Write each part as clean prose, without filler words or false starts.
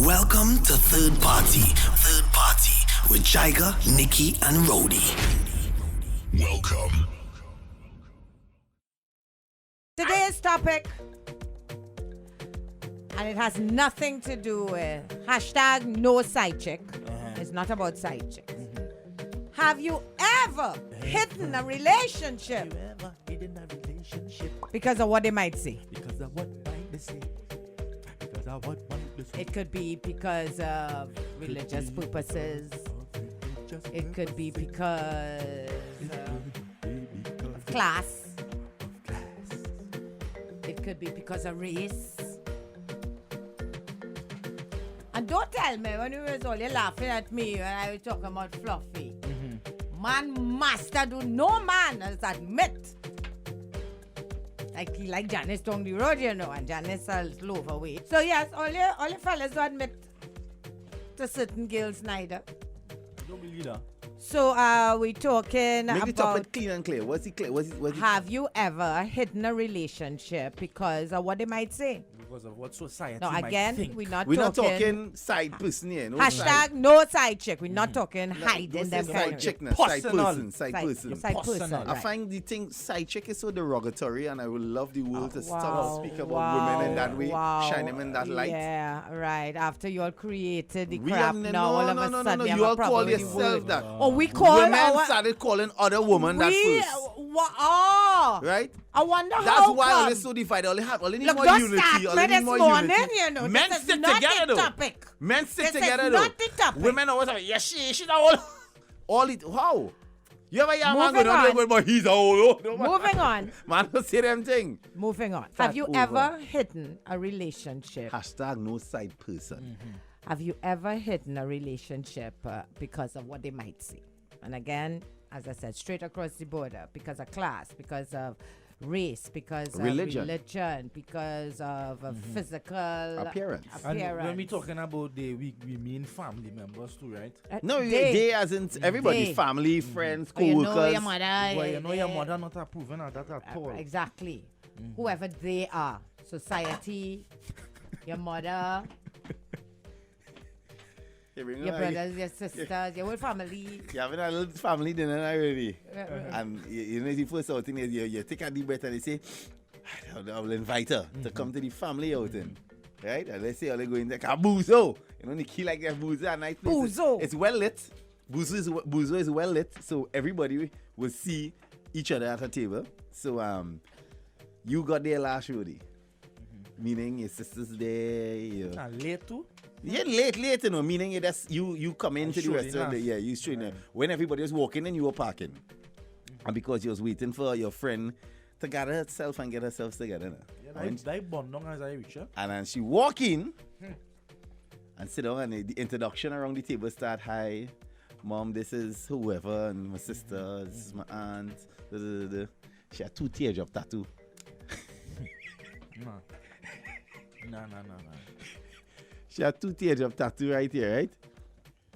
Welcome to Third Party with Jaiga, Nikki and Ro'dey. Welcome. Today's topic, and it has nothing to do with hashtag no side chick. It's not about side chicks. Have you ever hidden a relationship because of what they might say? Because of what might say. Because of what might say. It could be because of religious purposes. It could be because of class. It could be because of race. And don't tell me when you was all you laughing at me when I was talking about Fluffy. Man master do no man has admit. Like Janice down the road, you know, and Janice is low overweight. So yes, all you fellas do admit to certain girls neither. Don't believe that. So we talking Make the about topic clean and clear. What's it clear? have you ever hidden a relationship because of what they might say? Because of what society No, might again, think. we're We're not talking side person here. No hashtag side. no side chick. We're not talking hiding Don't them say kind side of chick, side Personal. person. Side person. Side person, Personal. I right. find the thing side chick is so derogatory, and I would love the world to Wow, stop speak about wow, women in that way, wow. shine them in that light. Yeah, right. After you all created the We crap, have now all of a sudden no. you have You a all problem call with the yourself word. that. Oh, we call Women our... started calling other women that first. Right? I wonder That's how why come. all is so divided. All they need Look, more don't unity. start All me they need this more morning, unity. you know. Men This is sit not together the though. topic. Men sit This is together not though. the topic. Women always say, yes, she's all it. How? You ever hear a man Moving go on. down, but he's a old. Moving on. Man, don't say them thing. Moving on. Start Have you over. ever hidden a relationship? Hashtag no side person. Have you ever hidden a relationship because of what they might say? And again, as I said, straight across the border, because of class, because of race, because Religion. of religion, because of physical Appearance. And when we talking about they, we mean family members too, right? No, they as in everybody, They. family, friends, Oh, you know co-workers. your mother. Well, you know your mother not approving of that at all. Exactly. Whoever they are. Society, your mother, your brothers, your sisters, your whole family. You having a little family dinner already. Right. And you know the first outing is you take a deep breath and they say, I will invite her to come to the family outing. Right? And let's say all they go in like a boozo. You know, Nikki like that boozo at night. Boozo. It's well lit. Boozo is well lit. So everybody will see each other at a table. So you got there last, Ro'dey. Meaning your sister's there. Late too? Yeah, late, you know, meaning you come into the showing restaurant, enough. yeah, you showing them. When everybody was walking and you were parking. And because you was waiting for your friend to gather herself and get herself together. No? Yeah, that bond long as I reach her. And then she walk in and sit down and the introduction around the table start, hi, mom, this is whoever, and my sister, this is my aunt. Da, da, da, da. She had 2 teardrop tattoo. No. She had 2 teardrop tattoo right here, right?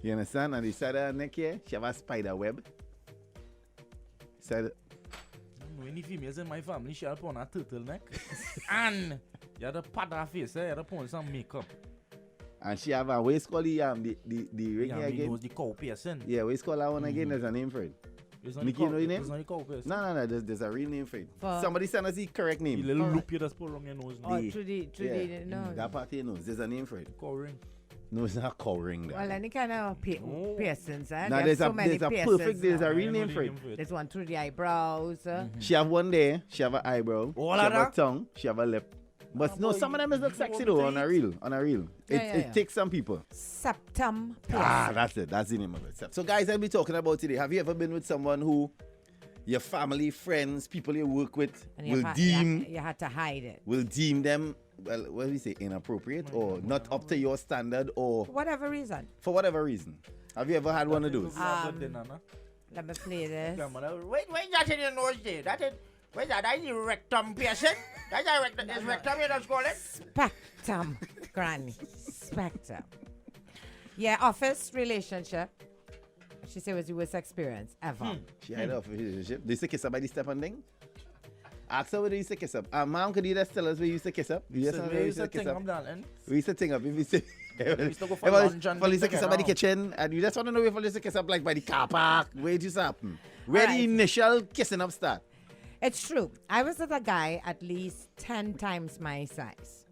You understand? And the side of her neck here, she have a spider web. Side, No, any females in my family, she had upon a turtleneck. And you had to pat her face, you had to put on some makeup. and she have a waist called the ring Yeah, here me again. knows the cow piercing. Yeah, waist call that one again. There's a name for it. It's not Nikki, you know your name? It's not the cow piercing. No. There's a real name for it. For- Somebody send us the correct The name. little Alright. loop you just put around your nose. Or The- through the Yeah. no. That part you knows. There's a name for it. Cow ring. No, it's not cow ring. There. Well, any kind of Oh. piercings, eh? Now There's there's so many a piercings perfect. There's now. a I real know name the for it. There's one through the eyebrows. She have one there. She have an eyebrow. All she of have a that? tongue. She have a lip. But no, boy, some of them is look you sexy want though. me On to a eat? real. Yeah. It takes some people. Septum piercing. That's it. That's the name of it. So guys, I'll be talking about today. Have you ever been with someone who your family, friends, people you work with And will deem you had to hide it. them, well, what do we say, inappropriate or not up to your standard or For whatever reason. for whatever reason? Have you ever had one of those? Let me play this. Wait, that's in your nose there. That is, wait, that is the rectum piercing. That's a rectum. Is rectum you just call it? Spectrum, granny. Spectrum. Yeah, office relationship. She said it was the worst experience ever. She had a relationship. They say kiss her by the step and thing? Ask her where they used to kiss up. Mom, could you just tell us where you used to kiss up? You just know where you used to kiss up? We used to think up. If you say, used to go for lunch and used to kiss up by the together. kitchen, and you just want to know if you used to kiss up like by the car park. Where did you happen? Where the Alright. initial kissing up start? It's true. I was with a guy at least 10 times my size.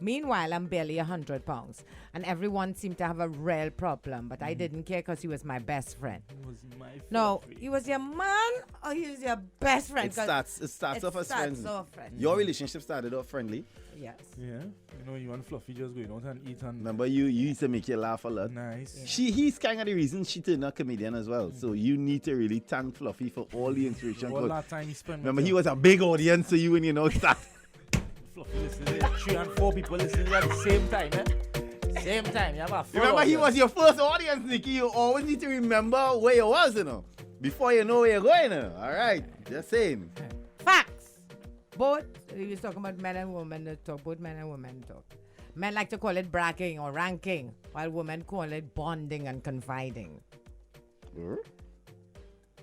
Meanwhile, I'm barely 100 pounds. And everyone seemed to have a real problem. But I didn't care because he was my best friend. It was my No, fluffy. he was your man or he was your best friend? It starts off as friends. off friends. Your relationship started off friendly. Yes. Yeah. You know, you and Fluffy just going out and eat and Remember, you used to make you laugh a lot. nice. He's kind of the reason she turned a comedian as well. So you need to really thank Fluffy for all the inspiration. All that time he spent with Remember, her. he was a big audience, so you start. Fluffy listening. 3 and 4 people listening at the same time, eh? Same time. You have a full Remember, he audience. was your first audience, Nikki. You always need to remember where you was, before you know where you're going, All right, just saying. Facts. Both, he was talking about men and women that talk. Both men and women talk. Men like to call it bragging or ranking, while women call it bonding and confiding.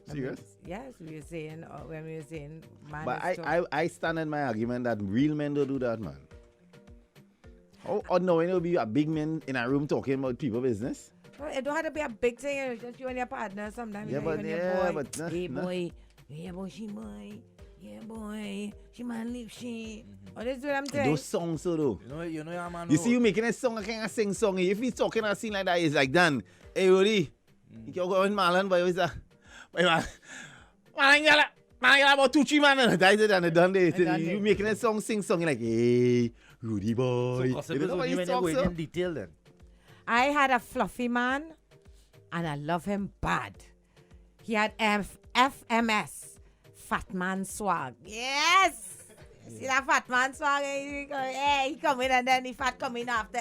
Serious? Yes, we were saying, when we were saying, man But is talk- I stand in my argument that real men don't do that, man. Or no, it'll be a big man in a room talking about people business. Well, it don't have to be a big thing. It's just you and your partner sometimes. Yeah, you but and yeah, your boy. but nah, Hey, nah. boy. Yeah, boy, she boy. Yeah, boy. She man live she. Oh, that's what I'm saying. Those songs, so though. You know, yeah, man. You see, you making a song, I can't sing song. If he's talking a scene like that, it's like, Dan, hey, Ro'dey, you can't go in Marlon, but it's a, man, about 2-3 man, that is it, and it done this. done You it. making a song, sing song, you're like, hey, Ro'dey boy. So gossip You is know what only he when you're talks going so? in detail then. I had a fluffy man, and I love him bad. He had FMS, Fat Man Swag. Yes! See that Fat Man Swag? He come in and then the fat coming after.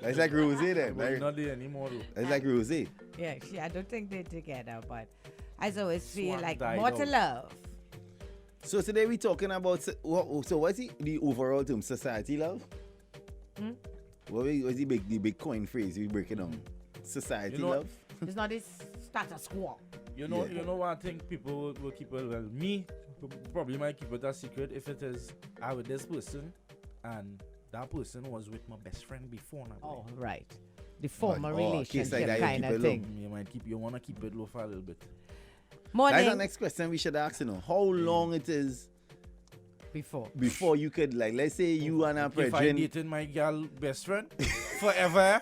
That's like Rosie then. But he's not there anymore though. That's like Rosie. Yeah, I don't think they're together, but I always feel Swag like died more to out. love. So today we're talking about, so what's the overall term, society love? What's the big coin phrase we break it down? Society You know- love? It's not this status quo. You know, Yeah. you know what I think people will keep it. Well, me probably might keep it a secret if it is I with this person, and that person was with my best friend before. Now, Oh, right. The former oh, case like relationship that, you kind keep of it low. thing. You wanna keep it low for a little bit. That's the Morning next question we should ask, How long it is before. you could, like, let's say you and a If I brethren. dated my girl best friend forever,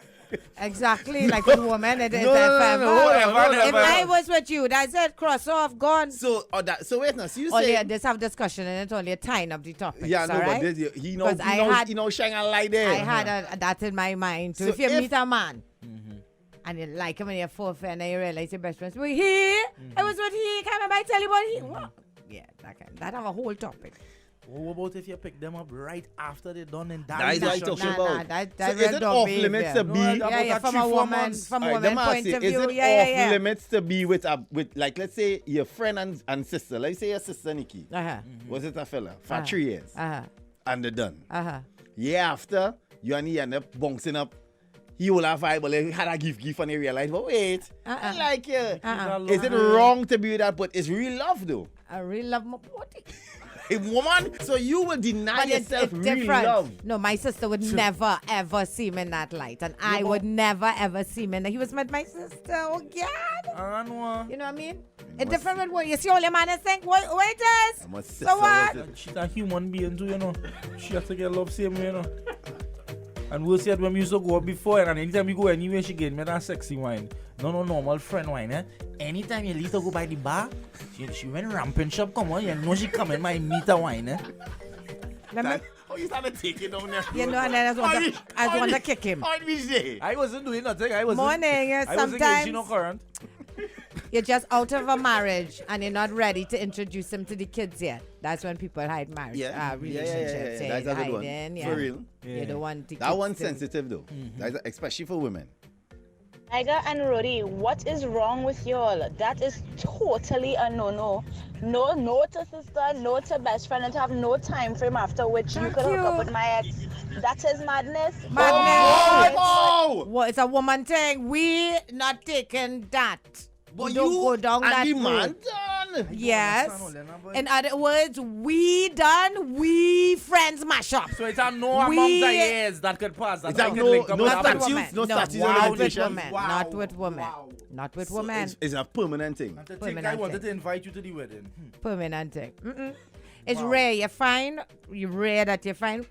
Exactly, like a woman. It is No, hold on. If I was with you, that's it. Cross off, gone. So wait now. So you Only say, just have discussion and it's only a tying up the topic. yeah, no, all but right? this, he knows, Because he knows shine a light there. I had that in my mind too. So if you if- meet a man and you like him and you're forfeit and you realize your best friends, well, I was with he, can't remember I tell you about he. What? Yeah, that have a whole topic. what about if you pick them up right after they're done in that That is what I relationship? talking about. that So real is it dog off behavior. limits to No, be? I- Yeah, yeah, about from 3, a 4 woman, months. from a Alright, woman let me point ask you, of is view. it Yeah. off limits to be with like, let's say your friend and sister. Let's say your sister Nikki. Was it a fella for 3 years and they're done. Yeah, after you and he end up bouncing up. He will have vibe, but he had a gift and he realized, but wait, I like you. Is it wrong to be with that? But it's real love though. I really love my body. A woman, so you will deny But yourself it's real different. love. No, my sister would never ever see me in that light, and I would never ever see him in that. He was with my sister. Oh God, I know. you know what I mean? It's different with what you see. All your man is saying, wait, waiters. I'm a sister, So what? was it? She's a human being too, you know. She has to get love same way, you know. And we'll see it when we used to go out before, and anytime we go anywhere, she gave me that sexy wine. No normal friend wine, eh? Anytime you leave to go by the bar, she went ramping shop, come on, you know she come in my meter wine, eh? Let me, Oh, you started taking down there. you know, and then I just want to kick him. How did we say? I wasn't doing nothing. I wasn't. Morning, I wasn't sometimes engaging no current. you're just out of a marriage and you're not ready to introduce him to the kids yet. That's when people hide marriage, relationships. Yeah. That's a good one. hiding, yeah. For real. You don't want the That kids one's to- sensitive though. That's especially for women. Jaiga and Ro'dey, what is wrong with y'all? That is totally a no-no. No to sister, no to best friend, and to have no time frame after which you Thank could hook up you. with my ex. That is madness. Madness. Oh! Well, it's a woman thing. We not taking that. But We don't go down and that the road. man done. Yes. understand all that, boy. In other words, we done, we friends mash up. So it's a no among We- the years that could pass. That It's a I could no- link up no with Not that. with statutes, women. no statutes not and with limitations. women. Wow. Not with women. Wow. Not with So women. it's a permanent thing. And to think Permanent I wanted thing. to invite you to the wedding. Permanent thing. It's Wow. rare. You rare that you find.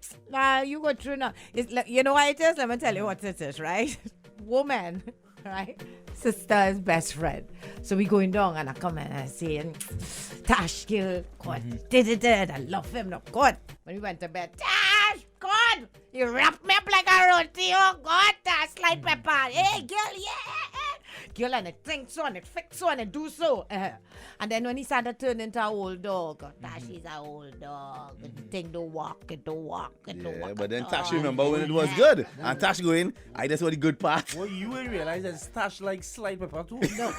You go through now. It's like, you know what it is? Let me tell you what it is, right? Woman, right? Sister's best friend. So we going down and I come and I saying, Tash, girl, God, did. I love him, no God. When we went to bed, Tash, God, you wrapped me up like a roti. Oh God, Tash, slide pepper. Hey, girl, yeah. Girl, and it thinks so and it fix so and it do so. And then when he started to turn into an old dog, Tash is an old dog. The thing don't walk, it don't walk. Yeah, but then Tash remember when it was good. And Tash going, I just want the good part. Well, you will realize that Stash like slide pepper too. No.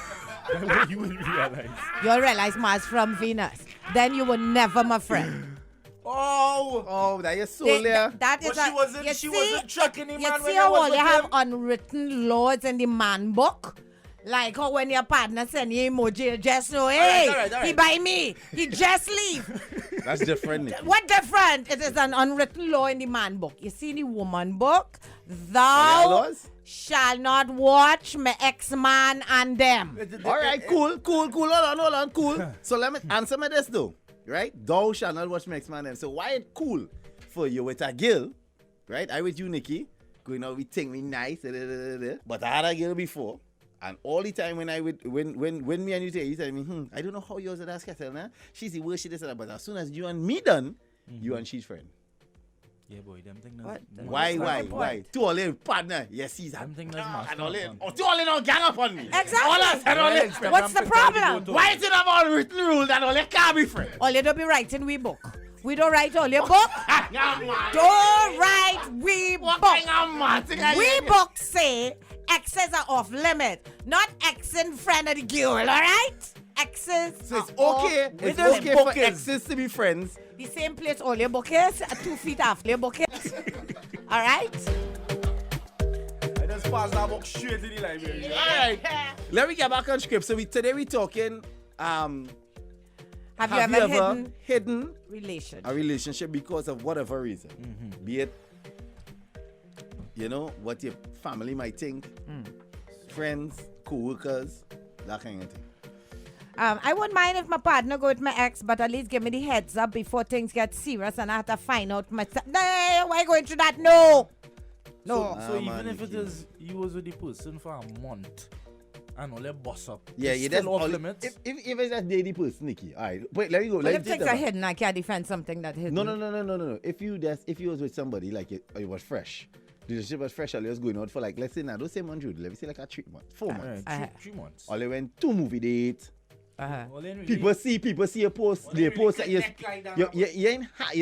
You will realize. You'll realize Mars from Venus. Then you were never my friend. Oh, that is so They- there. that is But a- she wasn't trucking him, You man, see when I how was all you with have him? unwritten laws in the man book? Like how when your partner send you emoji, you just know, hey, all right. he by me. He just leave. That's different. Nikki. What different? It is an unwritten law in the man book. You see the woman book? Are there Thou laws? shall not watch my ex-man and them. All right, cool. Hold on, cool. So let me answer me this though, right? Thou shall not watch my ex-man them. So why it cool for you with a girl, right? I with you, Nikki, going out, we think we nice, but I had a girl before, and all the time when me and you say, you tell me, I don't know how yours are that kettle, nah? She's the worst, she this and that, but as soon as you and me done, you and she's friend. Yeah, boy, them thing. What? Why? To all in partner, yes, he's Them thing that's master. and all in. Oh, to all in, gang up on me. Exactly. All I said, all in. Instagram What's the picture problem? you go to. Why is it about written rule that all can't be friends? All you don't be writing we book. We don't write all your book. Don't write we book. We book say exes are off limit, not ex and friend of the girl, all right? Exes. So it's are okay. off It's limit. okay for exes to be friends. The same place all your book is, 2 feet after your book is. All right? I just passed that book straight to the library. All right. Let me get back on script. So today we talking. Have you ever hidden relationship? a relationship because of whatever reason? Be it, what your family might think, friends, co-workers, that kind of thing. I wouldn't mind if my partner go with my ex, but at least give me the heads up before things get serious and I have to find out myself. No, why you going through that? No. No. So even man, if it Nikki. is you was with the person for a month and only boss up, Yeah, it's you still just off all- limits. If it's just daily person, Nikki. All right. Wait, let me go. But Let if me take things that are back. hidden, I can't defend something that hidden. No. If you was with somebody like it was fresh, the relationship was fresh, and you was going out for like, let's say now, don't say month, let me say like a 3 months, 4 months. Right, 3 months. Or they went 2 movie dates. Uh-huh. Well, then People see a post, they post that you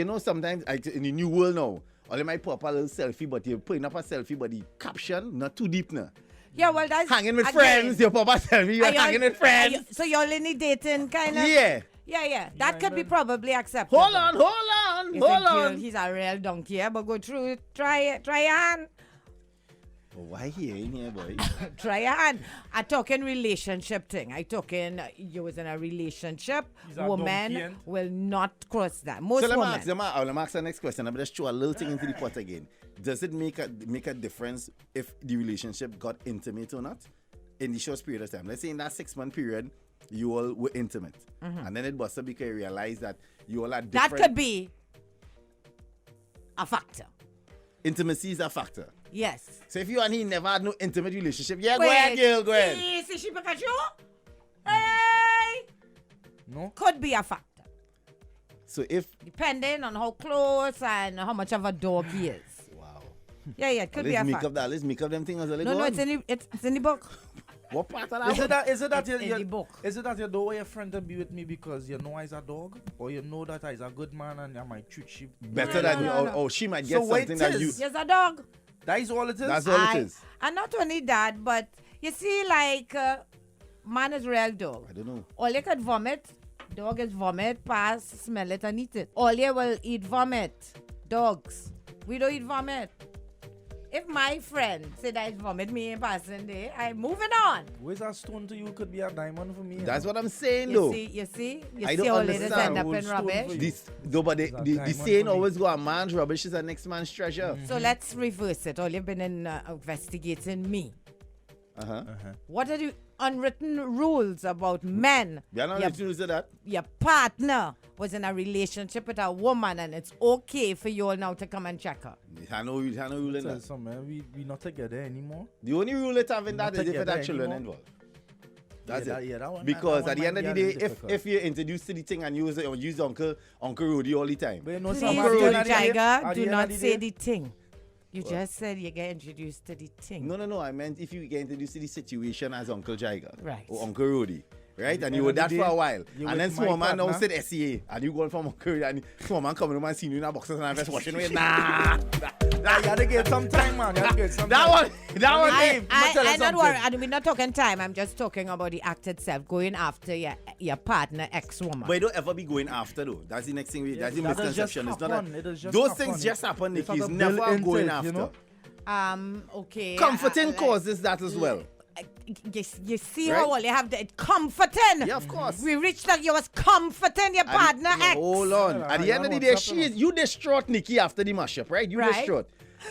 ain't sometimes like, in the new world now. Or they might pop a little selfie, but you're putting up a selfie, but the caption not too deep now. Yeah, well, that's Hanging with again, friends, you pop a selfie, you're are y'all- hanging with are friends. you- So you're only dating kind of? Yeah. Yeah. That could be probably acceptable. Hold on. You think he's a real donkey, yeah? But go through it. Try your hand. Oh, why he ain't here, boy? Try your hand. I talking relationship thing. I talking you was in a relationship. He's a Woman donkey, will not cross that. Most So let me women. ask the next question. I'm just throw a little thing into the pot again. Does it make a difference if the relationship got intimate or not in the short period of time? Let's say in that 6-month period, you all were intimate, and then it was because you realize that you all are different. That could be a factor. Intimacy is a factor. Yes. So if you and he never had no intimate relationship, yeah, Wait, go ahead, girl, go ahead. See, she pick at you? Hey! No? Could be a factor. So if Depending on how close and how much of a dog he is. wow, Yeah, it could be a let's make factor. up that. Let's make up them things as well. No, it's in the book. What part of that? Is it that It's in the book. Is it that you don't want your friend to be with me because you know I's a dog, or you know that I's a good man and I might treat you Better No, than no, you, no, no. or she might get So wait something that till- you. He's a dog. That is all it is. That's all it is. And not only that, but you see, like, man is real dog. I don't know. All you could vomit, dog is vomit, pass, smell it and eat it. All you will eat vomit. Dogs. We don't eat vomit. If my friend said I vomit me in passing day, I'm moving on. Where's a stone to you could be a diamond for me. That's what I'm saying, You though. see, you see I don't how ladies understand. end up Old in stone rubbish. for you. This, though, but It's a the diamond saying for me. always go, a man's rubbish is a next man's treasure. So let's reverse it. All you've been investigating me. What are the unwritten rules about men? You're not listening to that? Your partner was in a relationship with a woman and it's okay for you all now to come and check her. I know rule in Tell that. some man, we not together anymore. The only rule it have in that Not is if it together had children anymore. involved. That's Yeah, it. that one- Because that at the one end of the might be a day, little difficult. if you're introduced to the thing and you use Uncle Ro'dey all the time. But you know, Please, some do, at the end of the day- at Jaiga, the do end not of the say day- the thing. You just said you get introduced to the thing. No. I meant if you get introduced to the situation as Uncle Jaiga. Right. Or Uncle Ro'dey. Right? And end you were of the that day, for a while. you And then with my small man now partner. said SCA. And you going from Uncle Ro'dey and small man coming home and seeing you in a boxes and I'm just watching me. Nah. You gotta get some time, man. You gotta get some That time. one. Dave, I tell us not something. worry. And we're not talking time. I'm just talking about the act itself. Going after your partner, ex-woman. But you don't ever be going after though. That's the next thing. That's the that does just misconception. It's not happen. that It does just those happen. things just happen, It's Nikki. not It's a never built-in going thing, after. you know? Okay. Comforting like- causes that as well. You see Right? how all you have the comforting. Yeah, of course. We reached like you was comforting your partner, And- ex. Hold on. Yeah, At the I end of the know day, what's happening. you distraught Nikki after the mashup, right? You Right. distraught.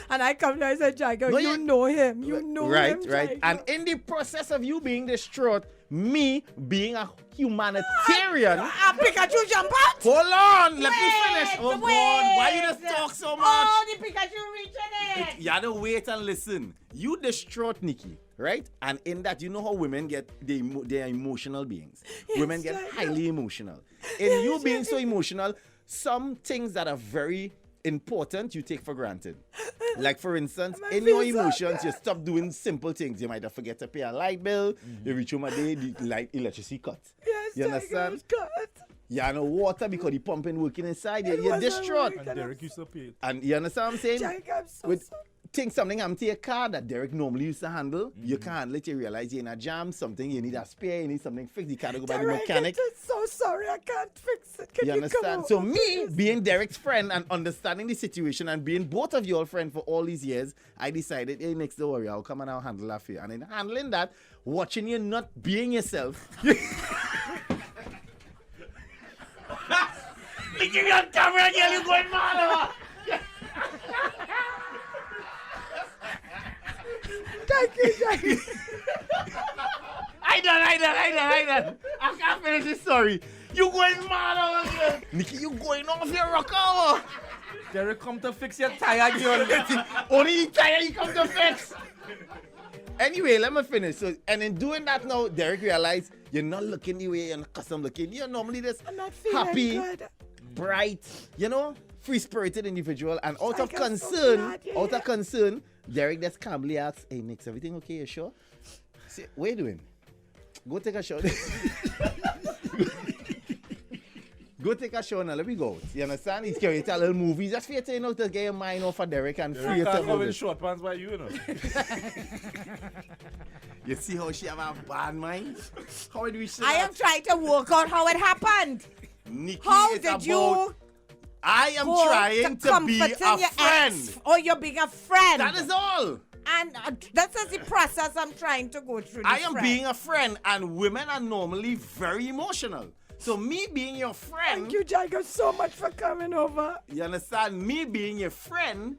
And I come down and say, Jaiga, No, you you- know him. You know Right, him, right. Jaiga. And in the process of you being distraught, me being a humanitarian. Pikachu jump out. Hold on, let me Wait, finish. Oh God, why you just talk so much? Oh, the Pikachu reaching it. You had to wait and listen. You distraught Nikki, right? And in that, you know how women get, they are emotional beings. Women get Jaiga. highly emotional. In you being so emotional, some things that are very important you take for granted. Like for instance, in your emotions, you stop doing simple things. You might have forget to pay a light bill. You reach home a day, the light electricity cut. Yes, You Jaiga, understand? it was cut. You have no water because the pumping working inside. You're wasn't distraught. working. And Derek used to pay it. And you understand what I'm saying? Jaiga, I'm so With sorry. think something happened to your car that Derek normally used to handle, you can't handle it, you realize you're in a jam, something, you need a spare, you need something fixed, you can't go by the Derek, mechanic. I'm so sorry. I can't fix it. Can You you come understand? over, So me please? being Derek's friend and understanding the situation and being both of your friend for all these years, I decided, hey, next don't worry, I'll come and I'll handle that for you. And in handling that, watching you not being yourself. Look at me on camera, girl, you going mad. Thank you, Jaiga. I done. I can't finish this story. You going mad over here. Nikki, you going off your rock hour. Derek come to fix your tire, girl. Only the tire you come to fix. Anyway, let me finish. So, and in doing that now, Derek realized you're not looking the way you're custom looking. You're normally this I'm not feeling happy, good. bright, free-spirited individual. And out of Like, I'm so concern, glad you're here. Derek just calmly asks, hey, Nick, everything okay? You sure? Say, what you doing? Go take a shower. Go take a shower now. Let me go. You understand? He's carrying a little movie just for you to get your mind off of Derek and free Derek yourself can't out come of in it. short pants by you know. You see how she have a bad mind? How it reach to I that? am trying to work out how it happened. Nikki, How it's did about- you I am go trying to be comforting a your friend. ex? Or you're being a friend? That is all. And that's just the process I'm trying to go through. I am being a friend, and women are normally very emotional. So me being your friend, Thank you, Jaiga, so much for coming over. you understand? Me being your friend,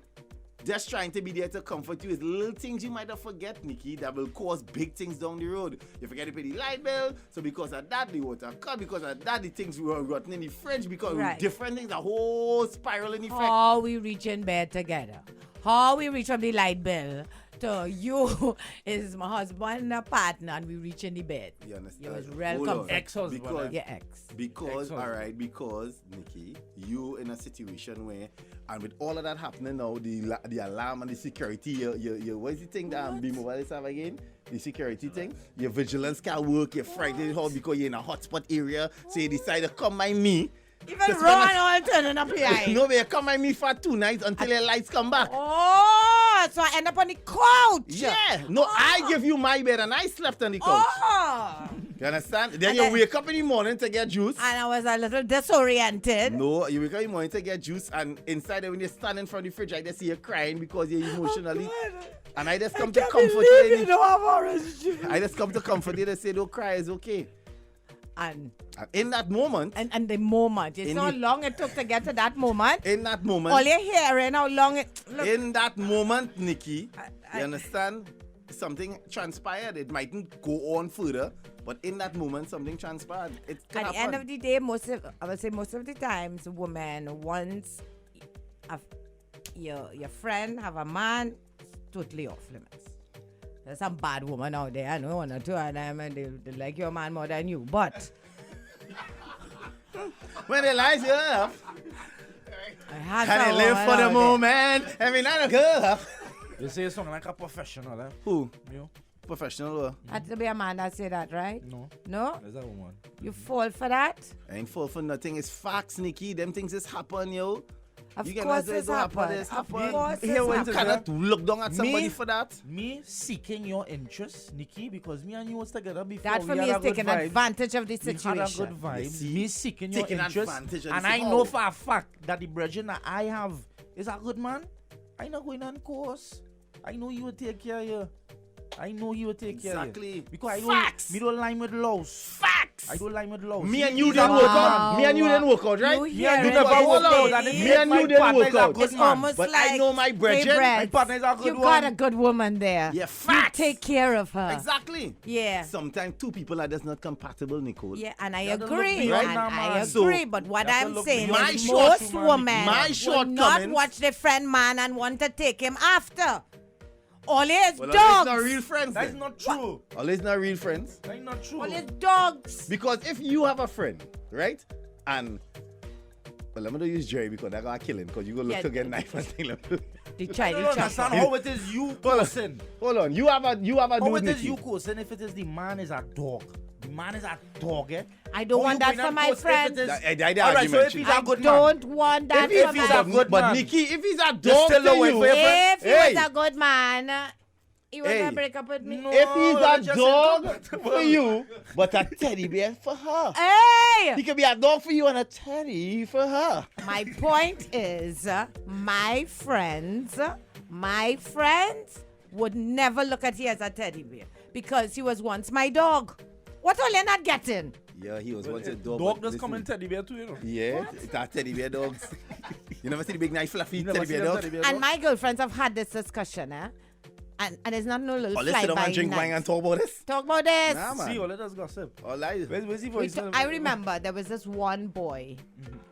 just trying to be there to comfort you is little things you might have forget, Nikki, that will cause big things down the road. You forget to pay the light bill, so because of that, the water cut, because of that, the things were rotten in the fridge, because Right. different things, a whole spiraling effect. How we reach in bed together. How we reach from the light bill to you is my husband, a partner, and we reach in the bed. You understand? You was Hold real on. comfortable. Ex-husband, Because- Your ex. Because, Excellent. all right, because, Nikki, you in a situation where, and with all of that happening now, the alarm and the security, your what is the thing that B-Mobile is have again? The security thing? Your vigilance can't work, you're frightened all because you're in a hotspot area, so you decide to come by me. Even Just Ron gonna- all turning up here. No, but you come by me for 2 nights until your lights come back. Oh, so I end up on the couch. Yeah. No, I give you my bed and I slept on the couch. Oh. You understand? Then And you then- wake up in the morning to get juice. And I was a little disoriented. No, you wake up in the morning to get juice, and inside when you stand in front of the fridge, I just see you crying because you're emotionally. And I just come to comfort you. don't have orange juice. I just come to comfort you to say, don't cry, it's okay. And In that moment, the moment, you In saw how the- long it took to get to that moment. in that All moment, you're hearing how long it. Look, in that moment, Nikki, I- you understand? Something transpired. It mightn't go on further, but in that moment, something transpired. It could at the end of the day, most of the times, women once your friend have a man, totally off limits. There's some bad woman out there, I know one or two of them, and they like your man more than you. But when they lies you up, I had and they some live woman for the out there. moment, every night I go up. You say something like a professional, eh? Who? You? Professional. Had to be a man that say that, right? No. No? There's a woman. You fall for that? I ain't fall for nothing. It's facts, Nikki. Them things just happen, yo. Of You course say it's don't happen, happened. it's Of happen. course Here it's when You to happened. cannot look down at somebody Me? for that. Me seeking your interest, Nikki, because me and you was together before. That for we me had is a good taking vibe. advantage of the We had a good situation. vibe. You see? Me seeking your Taking interest. advantage of And this. I know Oh. for a fact that the brethren that I have is a good man. I not going on course. I know you will take care of you. I know he will take care of Exactly. you. Because Facts. me don't line with lows. Facts. I don't line with lows. Me and you He's didn't a work good Wow. out. Me and you didn't work out, right? You Me and hear you it, never lady? work out. And if Me and my you didn't partner work is a out. good It's man. almost But like I know my brethren. Hey, My Brett, partner is a good you one. got a good woman there. Yeah, You facts. take care of her. Exactly. Yeah. Sometimes two people are just not compatible, Nicole. Yeah, and I You have to look agree. beyond And that, I man. agree. So, but what you have to I'm look saying beyond is my most short- women my will not shortcomings- watch their friend man and want to take him after. All his Well, dogs. it's not real friends. That is then. not true. Always not real friends. That is not true. All his dogs. Because if you have a friend, right? And well, I'm gonna use Jerry because they're gonna kill him because you go look Yeah. to get knife and thing like that. The I child don't chopper. understand how it is you cousin. Hold on, you have a How dude, it is Nikki. you cousin if it is the man is a dog. The man is a dog, eh? I don't How want you that going for and my post if friends. it is- I All right, so argument. if he's I a good man. don't want that If for he's my a good but man. Nikki, if he's a Just dog still to away you, for your friend. If he Hey. was a good man, he was Hey. gonna break up with me. No. if Oh, he's a just dog incompatible. for you, but a teddy bear for her. Hey! He can be a dog for you and a teddy for her. My point is, my friends would never look at you as a teddy bear because he was once my dog. What all you not getting? Yeah, he was once a dog. Dog but does come in listen, teddy bear too, you know. Yeah, it's a teddy bear dogs. You never see the big, nice, fluffy You never teddy see bear them dogs? teddy bear And dog? my girlfriends have had this discussion, and it's not no little Oh, let's sit down and drink wine and talk about this. Talk about this. Nah, man. See, all let us gossip. All right. Where's the We voice? I remember there was this one boy.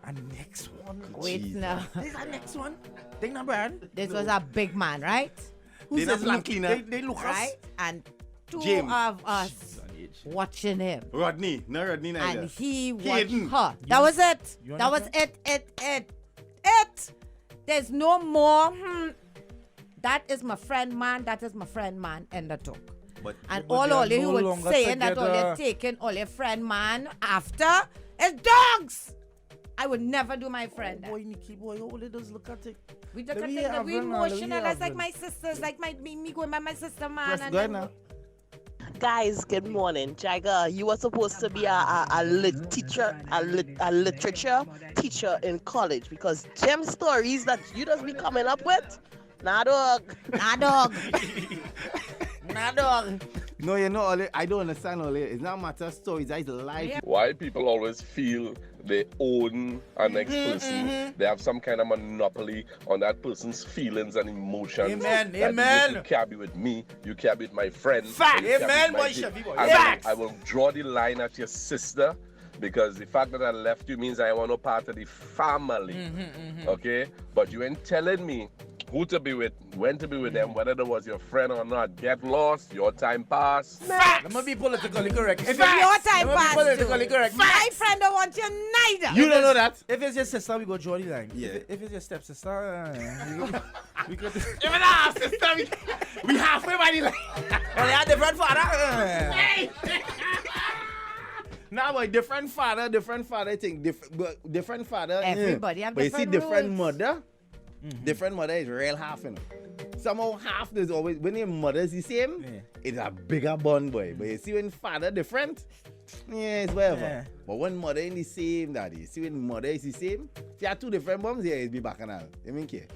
And next one. Wait, Jesus. no. This is the next one. Think not bad. This was a big man, right? Who They not says plan look? cleaner. They look Right? And two James. of us watching him. Rodney. No, Rodney neither. And he watched Hayden. her. That was it. You That was understand? it. There's no more. That is my friend man. That is my friend man. End of talk. But And But all they are you no was longer saying that all together. you're taking all your friend man after is dogs. I would never do my friend. that. Boy, Nikki, boy, how let us look at it. We look Let at me things have that we it now, let me emotional. have That's like it. my sisters, like me going by my sister man. Press, and go ahead then- now. Guys, good morning. Jaiga, you were supposed to be a literature teacher in college because them stories that you just be coming up with, nah dog. Nah, dog. Nah, dog. No, you know, Ole, I don't understand, Ole. It's not matter of stories, it's life. Yeah. Why people always feel they own a next person. They have some kind of monopoly on that person's feelings and emotions. Amen, That amen. You can't be with me. You can't be with my friend. Fact. you can't be Amen, with my boy, kid. Chevy boy. I Facts. will draw the line at your sister because the fact that I left you means I want no part of the family. Okay? But you ain't telling me who to be with, when to be with them, whether it was your friend or not. Get lost, your time passed. Let me be politically correct. If Your time Let me be passed. politically too. correct. My friend don't want you neither. You don't know that? If it's your sister, we go draw the line. Yeah. If it's your stepsister, we could. Even our sister, we halfway by the line. Oh, they are different father. Nah, but different father, I think different father. Everybody have But you see, different different rules. mother. Different mother is real half, you know. Somehow half there's always, when your mother is the same, it's a bigger bond, boy. But you see when father different, yeah, it's whatever. Yeah. But when mother in the same, daddy, see when mother is the same, if you have two different moms, yeah, it'll be bacchanal. You mean care?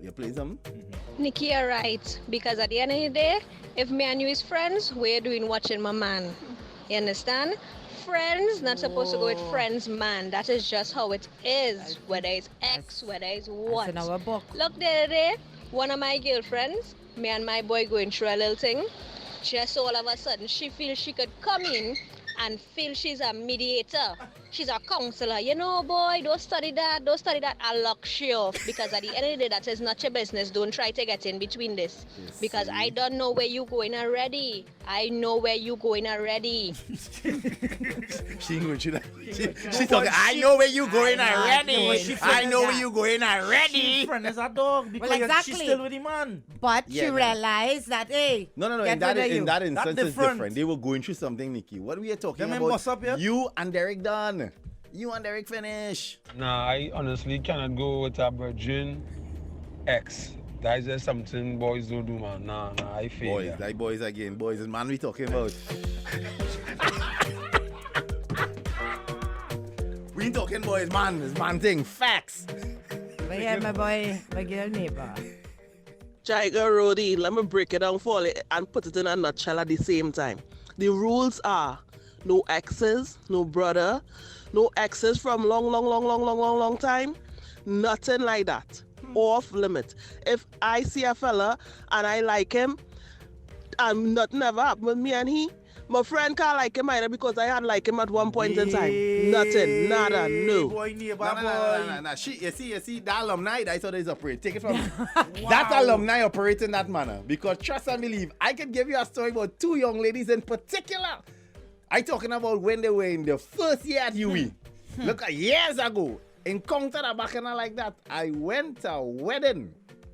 You play something? Nikki, you're right. Because at the end of the day, if me and you is friends, we're doing watching my man. You understand? Friends, not supposed to go with friends, man. That is just how it is. Whether it's ex, whether it's what. That's in our book. Look, the other day, one of my girlfriends, me and my boy going through a little thing. Just all of a sudden, she feels she could come in and feel she's a mediator. She's a counselor. You know, boy, don't study that. I'll lock she off. Because at the end of the day, that is not your business. Don't try to get in between this. Yes, Because see? I don't know where you going already. I know where you going already. She ain't going through that. She talking, I know where you going already. I know where you going already. Friend is a dog because exactly. she's still with the man. But Yeah, she man. realized that, hey, No. get In that, rid of you. in that instance, it's different. different. They were going through something, Nikki. What we are talking Them men about? bust up here? You and Derek done. You and Derek finish. Nah, I honestly cannot go with a virgin ex. That is just something boys don't do, man. Nah, I fail. Boys, like boys again. Boys is man we talking about. We ain't talking boys, man. It's man thing. Facts. But yeah, my boy, my girl neighbor. Jaiga Ro'dey, let me break it down for you and put it in a nutshell at the same time. The rules are no exes, no brother, no exes from long time, nothing like that. Off limit. If I see a fella and I like him, and nothing ever happened with me and he, my friend can't like him either because I had like him at one point in time. Nothing, nada, no. Boy, neighbor, No. You see, that alumni, that's how they operate. Take it from me. That alumni operate in that manner. Because trust and believe, I can give you a story about two young ladies in particular. I talking about when they were in the first year at UE. Look at years ago. Encountered a bacchanal like that. I went to a wedding.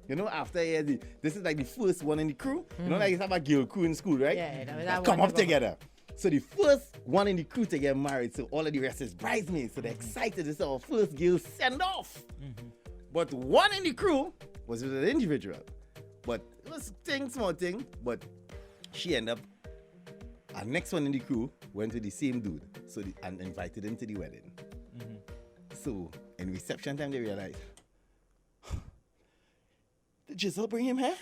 You know, after years, this is like the first one in the crew. You know, like you have a girl crew in school, right? Yeah, That come up together. So the first one in the crew to get married, so all of the rest is bridesmaids. So they're excited. It's our first girl send off. But one in the crew was with an individual. But it was small thing. But she ended up, our next one in the crew went with the same dude. So and invited him to the wedding. So in reception time, they realized, did Giselle bring him here?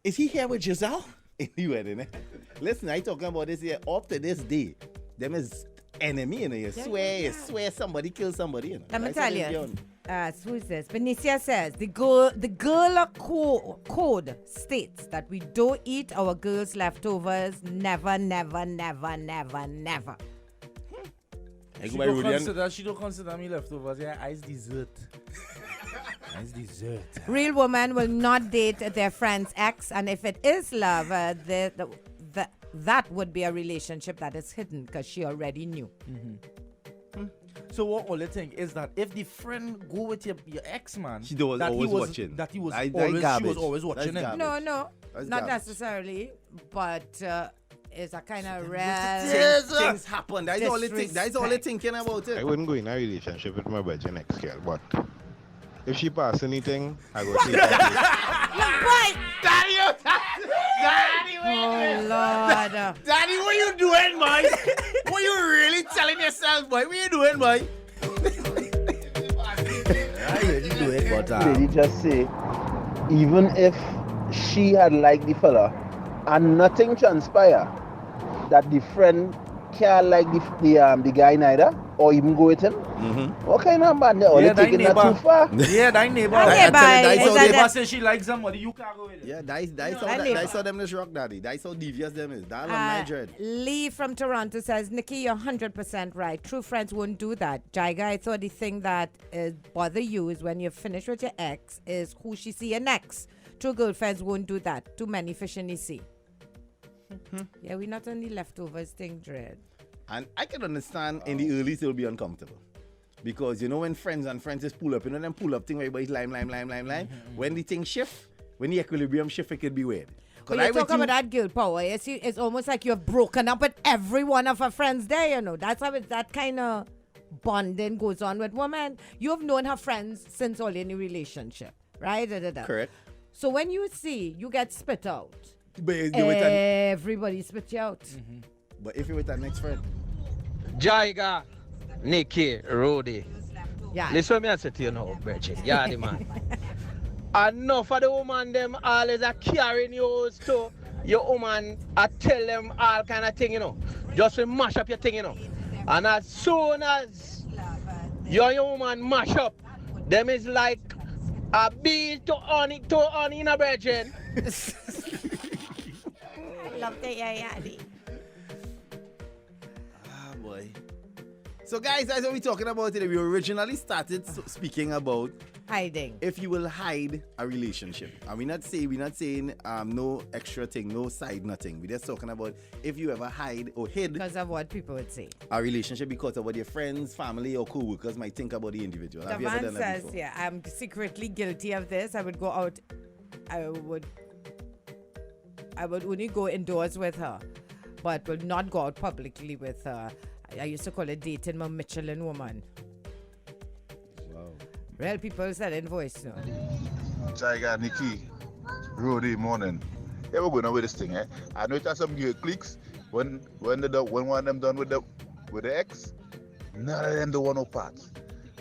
Is he here with Giselle? In the wedding, eh? Listen, I talking about this here up to this day. Them is enemy, you know. You swear somebody killed somebody, you know. Let me That's tell what it's you. beyond. Who is this? Benicia says the girl code states that we don't eat our girls' leftovers. Never. She don't consider me leftovers. Yeah, ice dessert. Ice dessert. Real woman will not date their friend's ex, and if it is love, that would be a relationship that is hidden because she already knew. So what all the thing is that if the friend go with your ex man, She was always watching. That he was That's always, she garbage. was always watching That's him. garbage. No, That's not garbage. necessarily, but it's a kind of Things happen. That's all they think. That's all they thinking about I it. wouldn't go in a relationship with my virgin ex girl, but if she pass anything, I go take it. Oh Lord. Daddy, what you doing, boy? What you really telling yourself, boy? What you doing, boy? I really do it, but Lady just say, even if she had liked the fella and nothing transpire, that the friend can't like the guy neither, or even go with him. What kind of man? Or they taking that too far? Yeah, that neighbor. Neighbor Says she likes somebody, you can't go with it. yeah, that's how them this rock daddy. That's how devious them is. That alumni dread. Lee from Toronto says, Nikki, you're 100% right. True friends won't do that. Jaiga, I thought the thing that bother you is when you finish with your ex is who she see your next. True girlfriends won't do that. Too many fish in the sea. Yeah, we're not on the leftovers thing, Dread. And I can understand in the early it'll be uncomfortable. Because you know when friends just pull up, you know them pull up thing where everybody's lime. When the thing shift, when the equilibrium shift, it could be weird. When you talk about that girl power, you see, it's almost like you've broken up with every one of her friends there, you know. That's how it's that kind of bonding goes on with women. You have known her friends since all in the relationship, right? Correct. So when you see you get spit out, But you with an, everybody spit you out. but if you're with that next friend, Jaiga, Nikki, Ro'dey. Yeah. Listen me I say to you now, Bridget. Yeah, the man. Enough of the woman them always are carrying yours to your woman. I tell them all kind of thing, you know. Just to mash up your thing, you know. And as soon as your woman mash up, them is like a bee to honey in a Bridget. I love the yadi. ah boy. So guys, that's what we're talking about today. We originally started speaking about Hiding. if you will hide a relationship. And we're not saying no extra thing, no side nothing. We're just talking about if you ever hide or hid Because of what people would say. a relationship because of what your friends, family, or co-workers might think about the individual. Have you ever Davan done that says, before? yeah, I'm secretly guilty of this. I would go out. I would only go indoors with her, but would not go out publicly with her. I used to call it dating my Michelin woman. Wow. Real people said in voice, no? Jaiga, Nikki, Ro'dey, morning. Yeah, we're going on with this thing, eh? I know it has some good clicks. When one of them done with the ex, none of them don't want no part.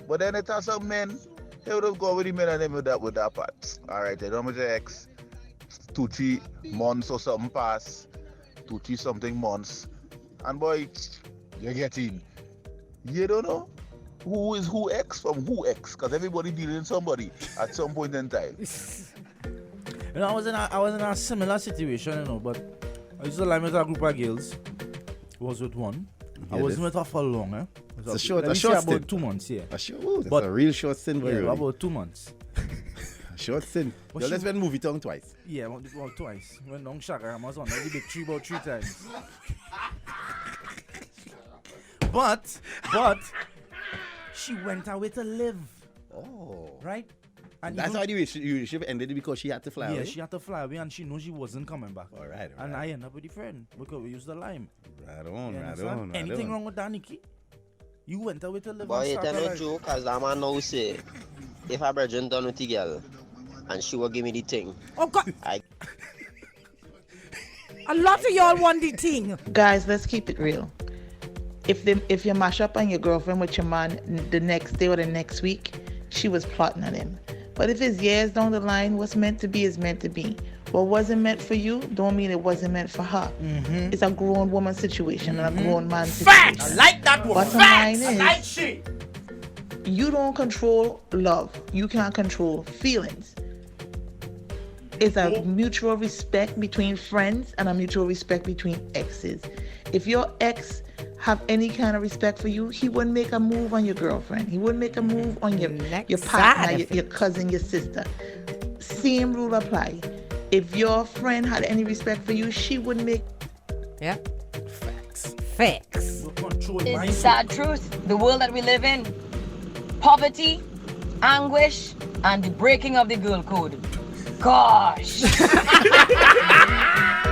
But then it has some men, they would have gone with the men and them with that part. Alright, they done with the ex, 2-3 months or something pass, 2-3 something months. And boy, you get in. You don't know who is who ex from who ex, because everybody dealing with somebody at some point in time. You know, I was in a similar situation, you know, but I used to lie with a group of girls. Was with one. I wasn't with her for long, eh? It's a short about stint. 2 months, yeah. That's a real short stint, Yeah, really. about 2 months. A short stint. But Yo, she- let's went movie tongue twice. Yeah, well, twice. When Long Shaka, I was on the big tree about 3 times. But she went away to live, Oh. right? And That's even- how the relationship ended because she had to fly yeah, away? she had to fly away and she knew she wasn't coming back. All right. And I ended up with the friend because we used the lime. Right on, You right understand? on, right Anything on. wrong with that, Nikki? You went away to live Boy, and you start tell a no life. joke, cause that man now say, if a virgin done with the girl, and she will give me the thing. Oh, God. I A lot of y'all want the thing. Guys, let's keep it real. If you mash up on your girlfriend with your man the next day or the next week, she was plotting on him. But if it's years down the line, what's meant to be is meant to be. What wasn't meant for you don't mean it wasn't meant for her. It's a grown woman situation and a grown man situation. Facts! I like that one. Bottom Facts! line is, I like shit. you don't control love. You can't control feelings. It's a mutual respect between friends and a mutual respect between exes. If your ex have any kind of respect for you, he wouldn't make a move on your girlfriend. He wouldn't make a move on your partner, your cousin, your sister. Same rule apply. If your friend had any respect for you, she wouldn't make. Yeah. Facts. Facts. It's the sad truth. The world that we live in. Poverty, anguish, and the breaking of the girl code. Gosh.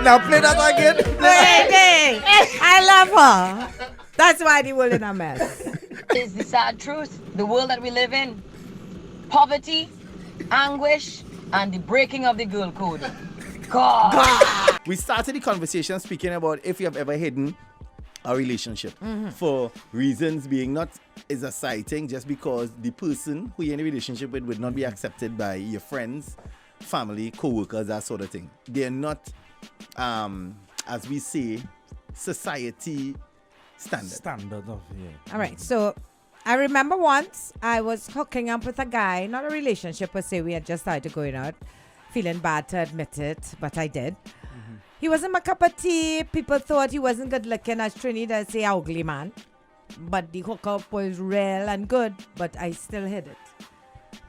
Now play that again. Hey, I love her. That's why the world in a mess. It's the sad truth. The world that we live in. Poverty, anguish, and the breaking of the girl code. God. We started the conversation speaking about if you have ever hidden a relationship for reasons being not is a side thing, just because the person who you're in a relationship with would not be accepted by your friends, family, co-workers, that sort of thing. They're not, as we say, society standard. Of, yeah. All right, so I remember once I was hooking up with a guy, not a relationship per se, we had just started going out, feeling bad to admit it, but I did. He wasn't my cup of tea. People thought he wasn't good looking, as Trinidad say, ugly man. But the hookup was real and good, but I still hid it.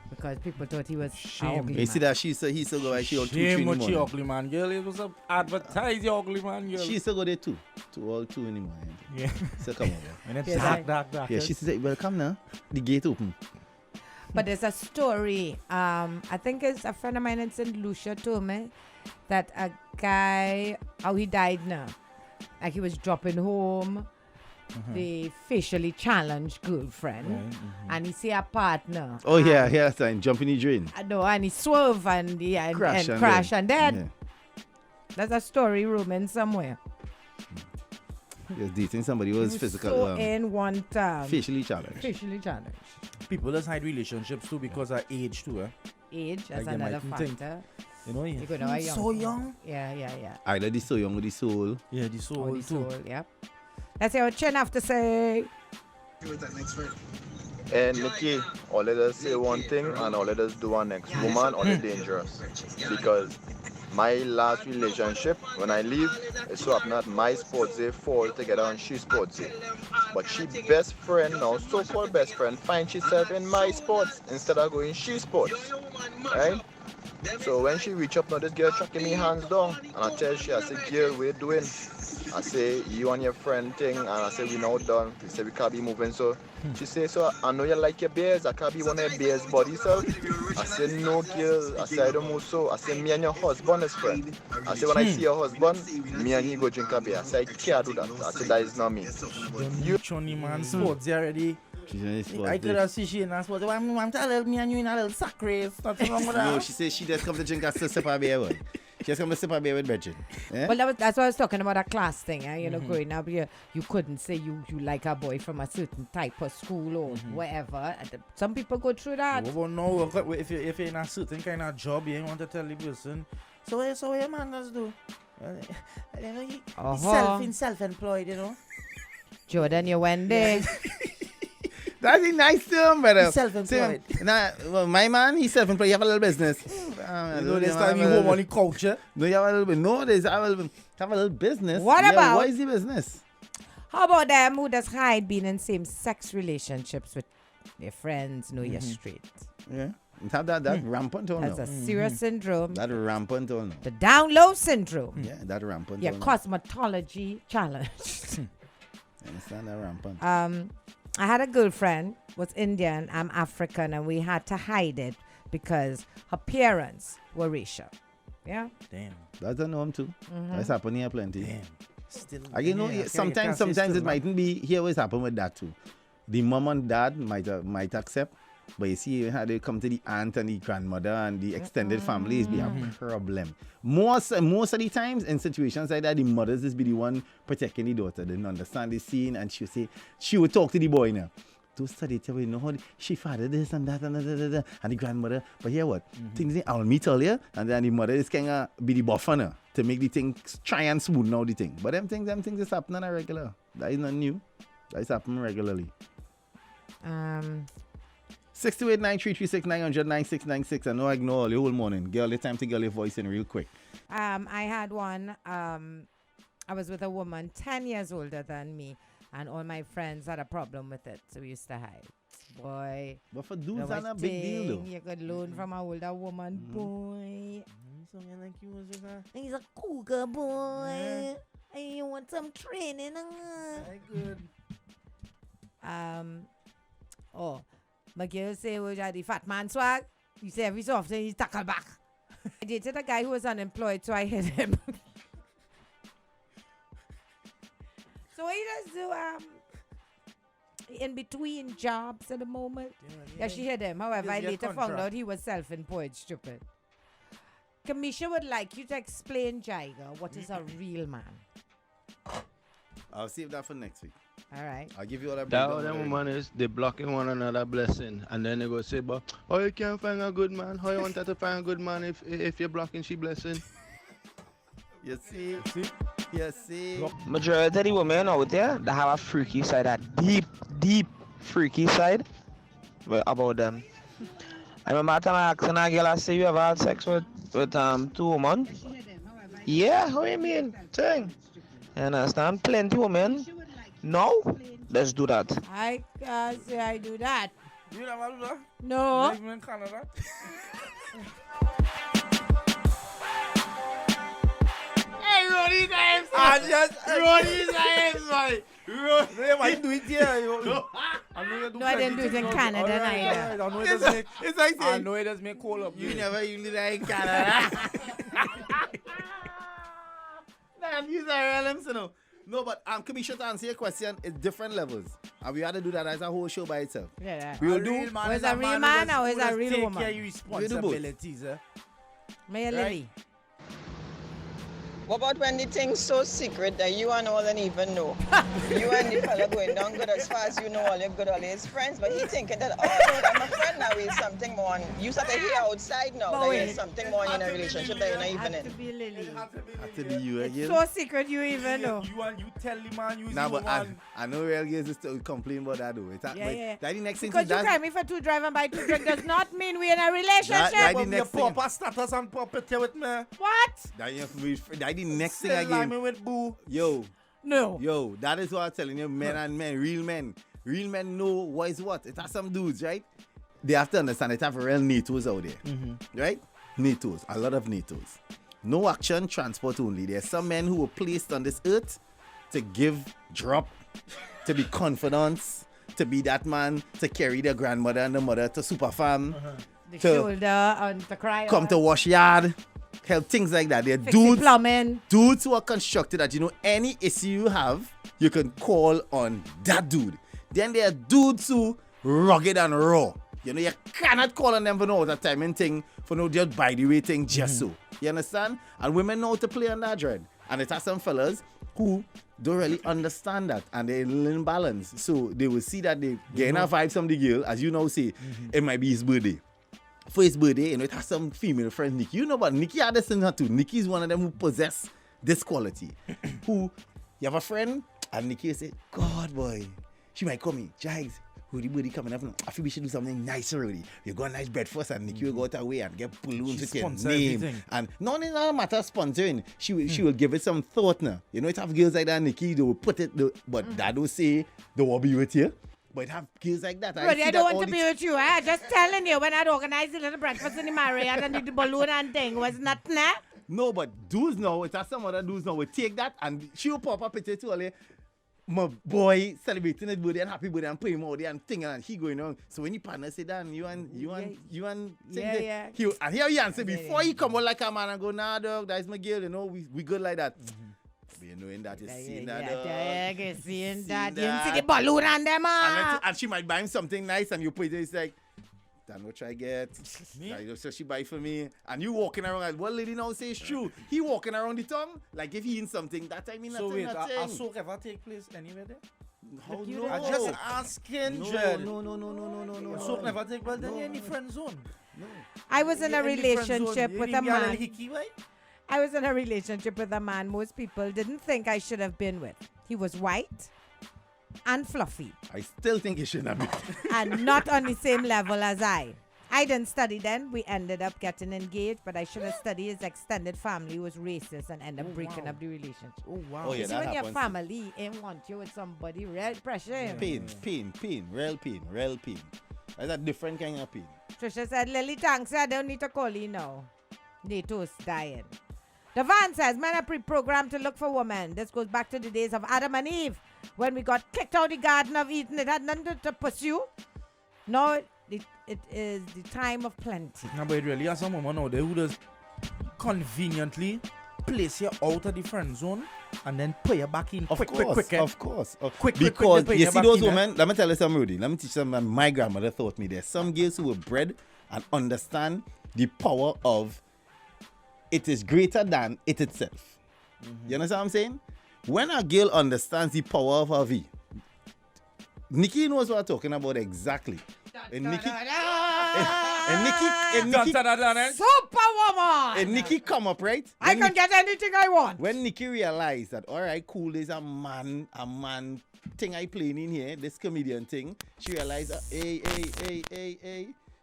Because people thought he was ugly You see man. that he still go out, she on 2-3 in Shame the what you morning. ugly man, girl. It was advertise you ugly man, girl. She still go there too. All 2 in the morning. Yeah. So come over. When it's Yes, dark. Yeah, she said, well, come now. The gate open. But there's a story. I think it's a friend of mine in St. Lucia told me that a guy, how he died now. Like he was dropping home the facially challenged girlfriend, and he see a partner. Oh yeah, that's right. Jump in the drain. I know, and he swerve and Crash and dead. Yeah. That's a story roaming somewhere. He was dating somebody who was He physical. so in one time. Facially challenged. Facially challenged. People just hide relationships too because of age too. Age as Like they another mightn't think, factor. You know, You could know a so young. Yeah. Either the so young or the soul. Yeah, the soul Or the too. soul, yep. Let's hear what Chen have to say. And Nikki, all let us say one thing and all let us do one next. Woman, only dangerous. Because my last relationship, when I leave, it's so happened that my sports day fall together on she sports day. But she best friend now, so-called best friend, finds herself in my sports instead of going she sports. Right? So when she reach up now, this girl tracking me hands down. And I tell she, I say, girl, what you doing? I say, you and your friend thing. And I say, we now done. They say, we can't be moving. So she say, so I know you like your bears. I can't be one of your bears' body, so I say, no, girl. I say, I don't move so. I say, me and your husband is friend. I say, when I see your husband, me and you go drink a beer. I say, I can't do that. I say, that is not me. You Johnny man sports already. I could have seen she in that sport. I'm telling me and you in a little sack race. Nothing wrong with that. No, she says she just come to drink a sip of beer. She just come to sip of beer with Bridget. Yeah? Well, that's what I was talking about, a class thing. You know, growing up, you couldn't say you like a boy from a certain type of school or whatever. Some people go through that. Well, no, if you're in a certain kind of job, you want to tell the person, so what your man does do? You know, he's self-employed, you know. Jordan, you went there. That's a nice term, brother. He's self-employed. Well, my man, he's self-employed. You have a little business. You know, this time you home on the culture. No, you have a little bit. No, there's have a little business. What about? What is the business? How about them who just hide being in same-sex relationships with their friends, know you're straight? Yeah. Have that rampant on That's now. a serious syndrome. That rampant on now. The down low syndrome. Yeah, that rampant Yeah, on now. cosmetology challenged. Understand that rampant. I had a girlfriend, was Indian, I'm African, and we had to hide it because her parents were racial. Yeah? Damn. That's a norm too. That's happening here plenty. Damn. Still, You know, sometimes it mightn't be here what's happened with that too. The mom and dad might accept, but you see how they come to the aunt and the grandmother and the extended family is be a problem. Most of the times in situations like that, the mothers is be the one protecting the daughter. They don't understand the scene, and she would talk to the boy now. Don't study tell you know how she father this and that and the grandmother. But hear what? Things I'll meet earlier, and then the mother is kind of be the buffer now to make the thing try and smoothen out the thing. But them things is happening on a regular. That is not new. That is happening regularly. 628-9336-900-9696. I know I ignore all the whole morning. Girl, it's time to get your voice in real quick. I had one. I was with a woman 10 years older than me, and all my friends had a problem with it, so we used to hide. Boy. But for dudes, that's a big deal, though. You could learn from an older woman, boy. Something like you was just He's a cougar, boy. And you want some training. good. My girl say, well, the fat man swag. You say every so often, he's tackle back. I dated a guy who was unemployed, so I hit him. So he does do in between jobs at the moment. Yeah, she hit him. However, I later found out he was self-employed, stupid. Kamisha would like you to explain, Jaiga, what is a real man. I'll save that for next week. All right. I'll give you all that. That what them woman is, they blocking one another blessing. And then they go say, but how you can't find a good man? How you want her to find a good man if you're blocking she blessing? You see? You see? Majority of the women out there that have a freaky side, a deep freaky side about them. I remember time I asked a girl, I say you ever had sex with 2 women? Yeah, how you mean? Thing. You understand? Plenty women. No, let's do that. I can't say I do that. You never do that? No. You live in Canada? Hey, Ro'dey times! Ro'dey times, man! They might do it here. No, I didn't do it in Canada either. I know it does make call up. You never usually that in Canada. Man, you are real, so no. No, but Kamisha, to answer your question, it's different levels. And we had to do that as a whole show by itself. Yeah. We will A do. real man is a real man or is a real woman? Take care of your responsibilities, Mayor Lily. What about when the thing's so secret that you and all don't even know? You and the fella going down good as far as you know all your good all his friends, but he thinking that, oh, no, I'm a friend now, he's something more. You start to hear outside now that there's something more in a relationship that you're not even in. To be Lily. Have to be you again. So secret you even know. You tell the man you Nah, but I know real girls is still complain about that though. Yeah. That the next thing Because you cry me for 2 drive and buy 2 drink does not mean we're in a relationship. That the next thing. Proper status and property with me. What? That the next thing Still again. liming with boo. Yo, that is what I'm telling you, men and men, real men. Real men know what is what. It has some dudes, right? They have to understand it have real NATOs out there. Right? NATOs. A lot of NATOs. No action, transport only. There are some men who were placed on this earth to give, drop, to be confidence, to be that man, to carry their grandmother and the mother to super farm, The shoulder and the cry. come to wash yard, help things like that. They're Fix the dudes, plumbing. dudes who are constructed that, any issue you have, you can call on that dude. Then there are dudes who rugged and raw. You cannot call on them for no other time and thing, for no just by the way thing, just so. You understand? And women know how to play on that dread. And it has some fellas who don't really understand that and they're in balance. So they will see that they getting a vibe from the girl, as you now say, it might be his birthday. For his birthday, it has some female friend, Nikki. You know about Nikki had this in her too. Nikki is one of them who possess this quality. Who, you have a friend, and Nikki will say, God boy, she might come in, Jaigs, Rudy Buddy coming up. I feel we should do something nice already. You go a nice breakfast and Nikki will go out away and get balloons with your name. Everything. And no matter sponsoring. She will give it some thought now. It have girls like that, Nikki, they will put it, but that will say they will be with you. But it have girls like that. Rudy, I don't want to be with you. Just telling you, when I'd organize a little breakfast in the Marriott and did the balloon and thing, was not nah? No, but dudes now, it has some other dudes now will take that and she will pop up picture too. My boy celebrating his birthday and happy birthday and playing all day and thing and he going on. So when your partner say that and you and Yeah. And here you answer before he come out like a man and go, nah dog, that's my girl, we good like that. But you knowing that, you seeing that dog. Yeah, seeing that. You didn't see the balloon and them and she might buy him something nice and you put it, it's like, that's what I get. So she buy for me. And you walking around like, what lady now say is true. He walking around the tongue, like if he in something, that time he nothing. So wait, nothing. a soak ever take place anywhere there? How no? I just asking, No. Soak never take place, then you're in the friend zone. No. I was in a relationship with a man. Right? I was in a relationship with a man most people didn't think I should have been with. He was white and fluffy. I still think you shouldn't have been. And not on the same level as I. I didn't study then. We ended up getting engaged, but I should have studied. His extended family was racist and ended up breaking up the relationship. Oh, wow. Oh, yeah, See, that when your happens. family ain't want you with somebody, real pressure. Pain, real pain. That's a different kind of pain. Trisha said, Lily, thanks. I don't need to call you now. NATO's dying. Devan says, men are pre-programmed to look for women. This goes back to the days of Adam and Eve, when we got kicked out of the Garden of Eden. It had nothing to pursue. Now it is the time of plenty. No, but it really has some woman out there who does conveniently place you out of the friend zone and then put you back in quick. Of course. Quick, Because they put you you see back those in, women, let me tell you something, Rudy. Let me teach you something my grandmother taught me. There's some girls who were bred and understand the power of it is greater than it itself. You understand what I'm saying? When a girl understands the power of her V, Nikki knows what I'm talking about exactly. And Nikki Superwoman! And Nikki come up, right? I can get anything I want. When Nikki realized that, all right, cool, there's a man thing I playing in here, this comedian thing, she realized,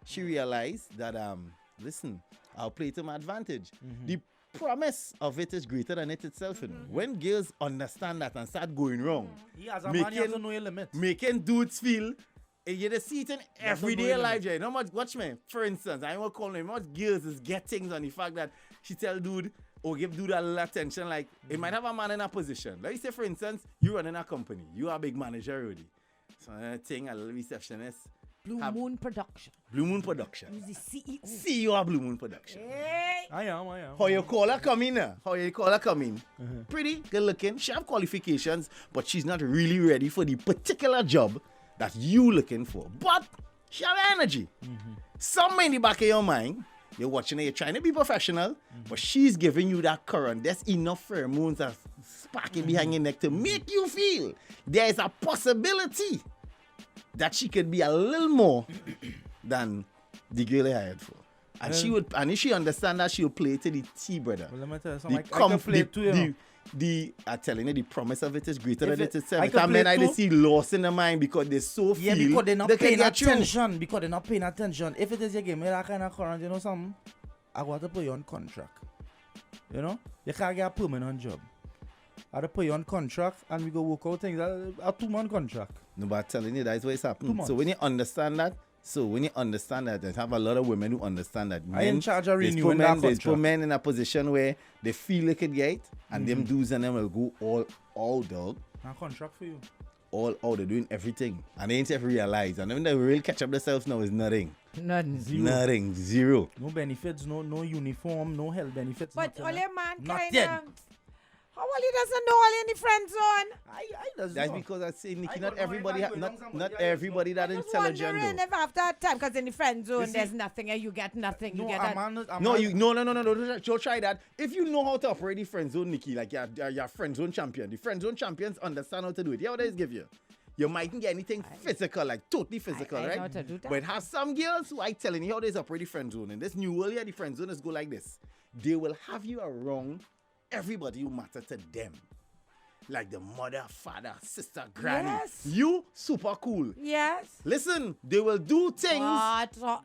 she realized that, listen, I'll play to my advantage. The promise of it is greater than it itself. You know? When girls understand that and start going wrong, as a man, you have to know your limit. Making dudes feel, you just see it in everyday life, Jay. Watch me. For instance, I won't call him. Much girls is get things on the fact that she tell dude or give dude a little attention. Like, it might have a man in a position. Like, say, for instance, you run in a company. You are a big manager already. So, a little receptionist. Blue Moon Production. Blue Moon Production. Who's the CEO? CEO of Blue Moon Production. Hey. I am. How you call her come in? How you call her come in? Pretty, good looking. She have qualifications, but she's not really ready for the particular job that you looking for. But she have energy. Somewhere in the back of your mind, you're watching her, you're trying to be professional, but she's giving you that current. There's enough pheromones that's sparking behind your neck to make you feel there is a possibility that she could be a little more than the girl I hired for. And she would, and if she understand that, she will play to the T, brother. Well, let me tell you something. I can play too, you know. I'm telling you, the promise of it is greater than it itself. I can Men play I too. see lost in the mind because they so feel. Yeah, because they're not they can paying get you. attention. Because they're not paying attention. If it is you give me that kind of current, you know something? I got to put you on contract. You know? You can't get a permanent job. I have to put you on contract and we go work out things. A 2-month contract. No, but I'm telling you, that's what is happening. 2 months. So when you understand that, there's have a lot of women who understand that. I in charge of there's renewing poor that men, there's poor contract. men in a position where they feel they could get it, and them dudes and them will go all dog. A contract for you. All they're doing everything. And they ain't ever realize. And when they really catch up themselves now, is nothing. Nothing. Zero. Nothing. Zero. No benefits, no uniform, no health benefits. But nothing, all your man Not kind yet. of... How well he doesn't know all in the friend zone? That's because I say, Nikki, not everybody that intelligent Wondering though. if after that time, because in the friend zone there's nothing and you get nothing. No, you get that. No, don't try that. If you know how to operate the friend zone, Nikki, like you're friend zone champion. The friend zone champions understand how to do it. Yeah, what they give you? You mightn't get anything physical, like totally physical, I right? know how to do that. But have some girls who I telling you how they operate the friend zone. In this new world, yeah, the friend zone is go like this. They will have you around everybody who matter to them. Like the mother, father, sister, granny. Yes. You super cool. Yes. Listen, they will do things. What?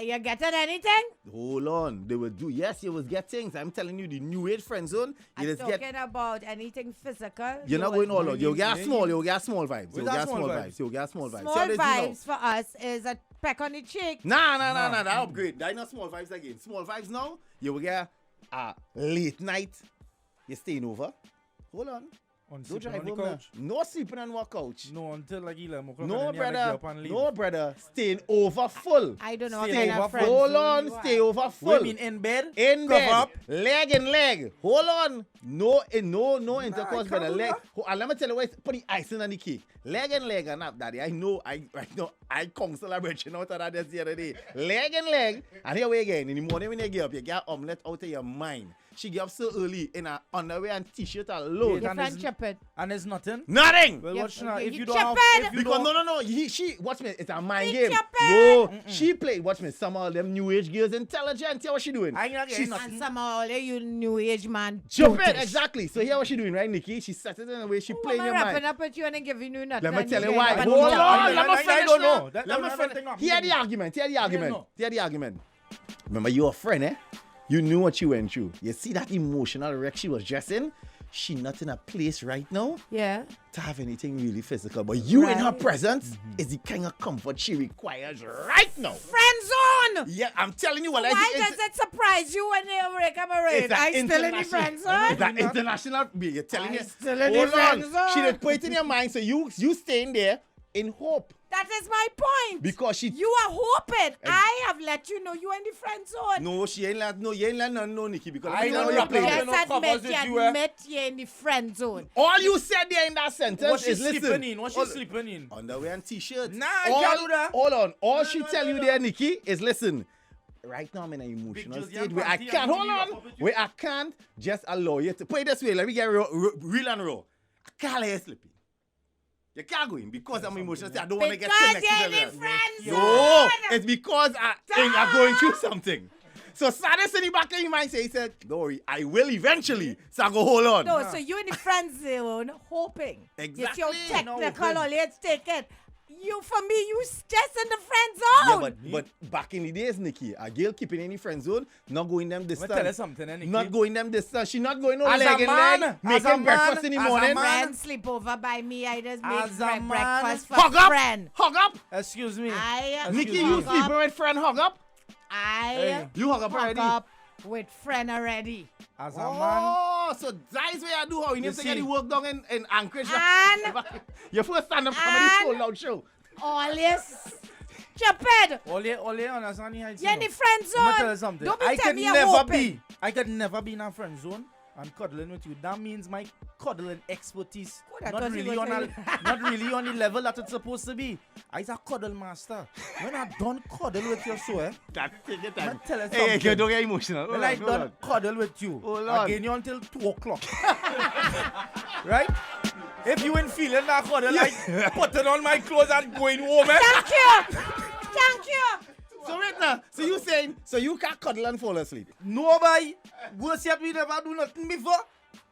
You getting anything? Hold on. They will do. Yes, you will get things. I'm telling you, the new age friend zone. You I'm just get. talking about anything physical. You're not going all out. You'll get maybe. small. You'll get small vibes. You'll Without get small small vibes. vibes. You'll get small vibes. Small See how they do now? vibes for us is a peck on the cheek. Nah. That upgrade. That not small vibes again. Small vibes now. You will get a late night. You're staying over. Hold on. On Don't sleeping drive on the home now. couch. No sleeping on one couch. No, until like 11 o'clock. No, and then you have to get brother. up and leave. No, brother. Staying over full. I don't know what Stay kind over of friend Hold zone on. you are. Stay over full. What, you mean in bed? In Cover bed, up? leg in leg. Hold on. No intercourse, I but a can't do leg. that. And let me tell you what, put the icing on the cake. Leg and leg and up, daddy. I know. I counsel a bridge out of that just the other day. Leg and leg. And here we again. In the morning when you get up, you get omelette out of your mind. She get up so early in her underwear and t-shirt alone. Your friend chip And it's nothing? Nothing. Well, Yeah, watch now. okay, If you you don't chip have... it. If you Because don't, no. She watch me. It's a mind He game. chip No, she played. Watch me. Some of them new age girls intelligent. Hear what she doing? I ain't not getting She's nothing. And some of all you new age man. jump it brutish. exactly. So hear what she doing, right, Nikki? She sets it in a way she playing I'm your wrapping mind. up with you and giving you nothing. Let me and tell you get why. up and Hold down. on. Let me I finish don't now. know. That- Let me that- finish. that thing Hear the argument. Hear the argument. no. Hear the argument. Remember, you're a friend, eh? You knew what you went through. You see that emotional wreck she was just in? She not in a place right now Yeah. to have anything really physical. But you in her Right. presence is the kind of comfort she requires right now. Friend zone. Yeah, I'm telling you what. Why does it surprise you when they break up a raid? I still in the friend zone. It's an international. You're telling I you. still in the Hold friend on. zone. She did put it in your mind, so you staying there in hope That is my point. because she. You are hoping. I have let you know you are in the friend zone. No, she ain't let no, you ain't let no, Nikki, because I I know know you're you playing. play. Just no covers admit with you you, eh? admit you're in the friend zone. All you said there in that sentence What she is listen. sleeping in? What she all- sleeping in? Underwear and t-shirt. Nah, I can't do that. Hold on. All No, she no, tell no, you no. there, Nikki, is listen. Right now I'm in an emotional Jersey state and where I panty can't, and hold you on, up with you. where I can't just allow you to, put it this way, let me get real and raw. I can't let you slip in. You can't go in because I'm emotional state. I don't want to get Because connected you're to in the them. friend zone. No, it's because I'm going through something. So Sadis in the back of your mind he said, don't worry, I will eventually. So I go, hold on. No, so you in the friend zone hoping. Exactly. It's your No, technical but- or let's take it. You, for me, you just in the friend zone. Yeah, but back in the days, Nikki, a girl keeping in the friend zone, not going them Let distance. me tell you something, eh, Nikki? Not going them distance. She not going no As a leg in man, leg, as a making breakfast man, in the as a morning. man, Friend sleep over by me. I just make As a man, breakfast for Hug up, friend. hug up. Excuse me. Nikki, Excuse you me. sleeping with friend, hug up. I You hug up already. with friend already. As a man. Oh, so that's where I do how you need to get see. the work done in Anchorage. And Your first stand-up comedy and- sold out show. always stupid. All you understand here. You're in the friend zone. Let me tell you something. Don't be I telling could me you're never open. be. I could never be in a friend zone and cuddling with you. That means my cuddling expertise I not thought you really were on telling- not really on the level that it's supposed to be. I's a cuddle master. When I done cuddle with you, so That take your time. Let me tell you Hey, something. don't get emotional. When I done cuddle with you, Hold I on. gain you until 2 o'clock. Right? If you ain't feeling that cuddle, like putting on my clothes and going home, eh? Thank you. Thank you. So wait now. So you saying, so you can't cuddle and fall asleep? Nobody. Worse yet, we never do nothing before.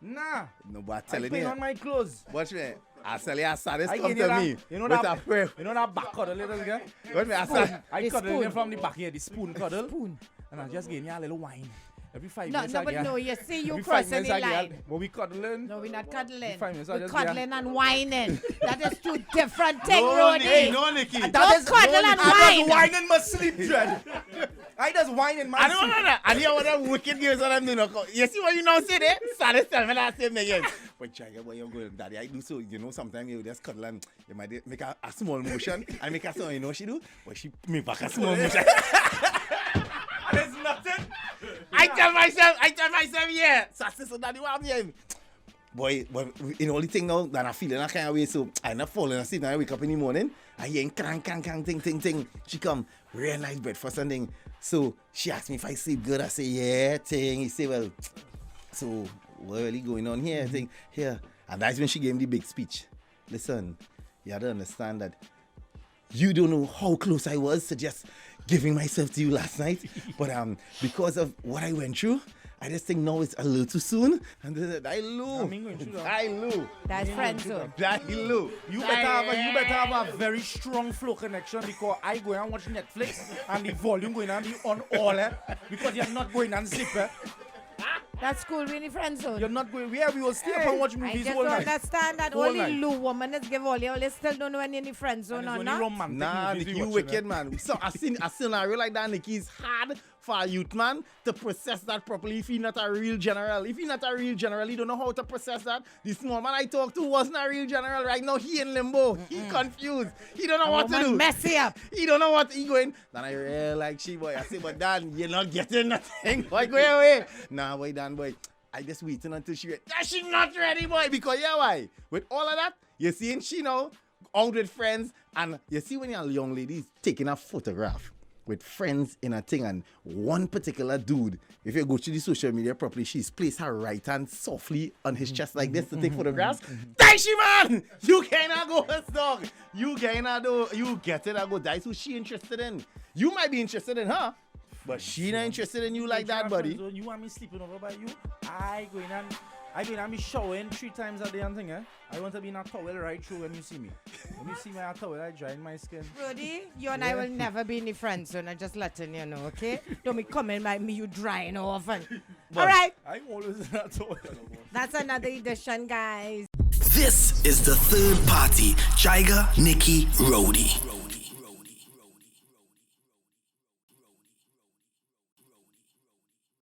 Nah. No, but I'm I telling put you. on my clothes. Watch me. I tell you, saddest I come give you to that- me. You know with that, a prayer. you know that back cuddle, little girl? Watch me. I cuddle you spoon. from the back here, the spoon cuddle. And I just gave you a little wine. Every 5 No, minutes. no, I but get- no, you see you every 5 crossing minutes the I get- line. But we cuddling. No, we're not cuddling. 5 minutes I We're just get- cuddling and whining. That is two different things, No, Ro'dey. Nikki, no, Nikki. Don't That is- cuddle no, and I whine. just whine in my sleep, dread. I just whine in my I sleep. don't know that. And you know what them wicked girls that I'm doing. You see what you now say there? Saddest tell me that same thing again. But Jaiga, boy, you're going, Daddy, I do so. You know, sometimes you just cuddle and you might make a small motion. I make a sound, you know what she do? But she make back a small motion. There's nothing. I tell myself, yeah. So I say, so Daddy, what I'm here? Boy, in all the thing now, that I feel in a kind of way, so I not falling asleep, and I wake up in the morning, I hear crank, ting. She come, real nice breakfast and thing. So she asked me if I sleep good. I say, yeah, thing. He say, well, so what really going on here? Thing, here. And that's when she gave me the big speech. Listen, you have to understand that you don't know how close I was to just giving myself to you last night. But because of what I went through, I just think now it's a little too soon. And then I lose. That's friend zone. You better have a very strong flow connection because I go and watch Netflix and the volume going and be on all because you're not going and sleep. That's cool, we're in the friend zone. You're not going where we will stay up and watch movies I all just night. understand that Whole only night. Lou woman is give all you still don't know when you're in the friend zone or not. Nah, Nikki, you wicked, man. So I seen a scenario like that, Nikki, is hard for a youth man to process that properly if he's not a real general. If he's not a real general, he don't know how to process that. The small man I talked to wasn't a real general. Right now, he in limbo. He confused. He don't know what to do. Messy up. He don't know what he going. Then I real like she boy. I say, but Dan, you're not getting nothing. Boy, go away. Nah, boy, Dan, boy. I just waiting until she ready. Yeah, she not ready, boy. Because yeah, why? With all of that, you seeing she now out with friends, and you see when you're a young lady taking a photograph with friends in a thing, and one particular dude, if you go to the social media properly, she's placed her right hand softly on his chest like this to take photographs. Thank you, man. You cannot go, dog. You cannot do. You get it. I go. That's who she interested in. You might be interested in her. But she not interested in you like that, buddy. So you want me sleeping over by you? I go in and be showering 3 times a day and thing, eh? I want to be in a towel right through when you see me. When you see me in a towel, I dry in my skin. Ro'dey, you and I will never be in the friend zone. I'm just letting you know, okay? Don't be coming by me, you drying often. All right. I'm always in a towel. That's another edition, guys. This is the third party, Jaiga, Nikki, Ro'dey.